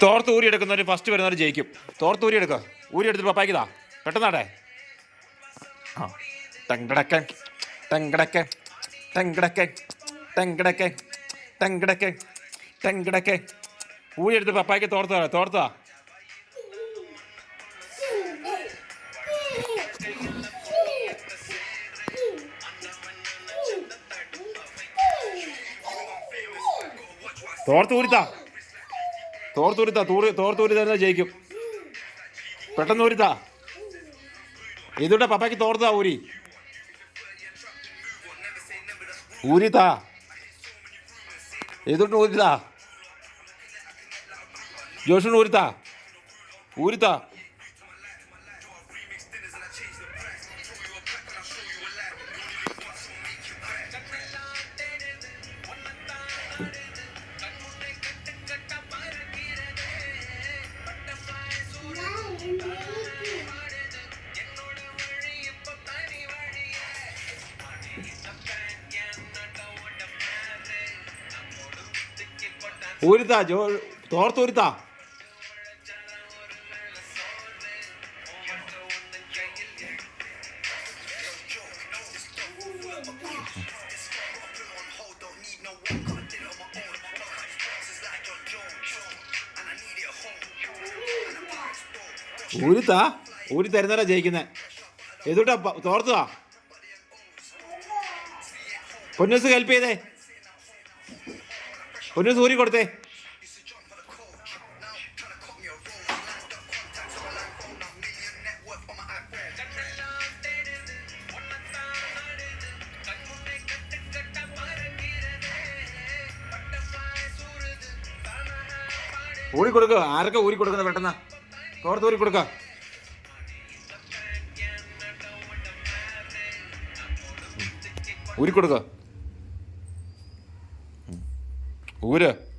തോർത്ത് ഊരി എടുക്കുന്നവർ ഫസ്റ്റ് വരുന്നവർ ജയിക്കും. തോർത്ത് ഊരി എടുക്കുക. ഊരി എടുത്തിട്ട് പപ്പായ്ക്കതാ പെട്ടെന്നാടേ. ആ ടെങ്കടക്കൻ ടെങ്കടക്കൻ ടെങ്കടക്കൻ ടെങ്കടക്കൻ ടെങ്കടക്കൻ ടെങ്കടക്കൻ. ഊരി എടുത്ത് പപ്പായ്ക്ക് തോർത്താ തോർത്താ. തോർത്തൂരിത്താ തോർത്തൂരിത്താ തോർത്തൂരി തരുന്ന ജയിക്കും. പെട്ടെന്ന് ഊരിത്താ. ഇതൂടെ പപ്പായ്ക്ക് തോർത്താ ഊരി ഊരിത്താ. ഇതൂട്ട് ഊരിത്താ. ജോഷുന് ഊരിത്താ ഊരിത്താ. ഊരിത്താ തോർത്തൂരിത്താ. ഊരിത്താ. ഊരി തരുന്നവരാ ജയിക്കുന്നേ. ഏതൂട്ടാ തോർത്തുവാ. പൊന്നൂസ് ഹെൽപ്പ് ചെയ്തേ. പൊന്നൂസ് ഊരി കൊടുത്തേ. ഊരി കൊടുക്കുക. ആരൊക്കെ ഊരി കൊടുക്കുന്നത് പെട്ടെന്ന് തോർത്ത് ഊരി കൊടുക്കുക. ഊരി കൊടുക്കുക. ഊര്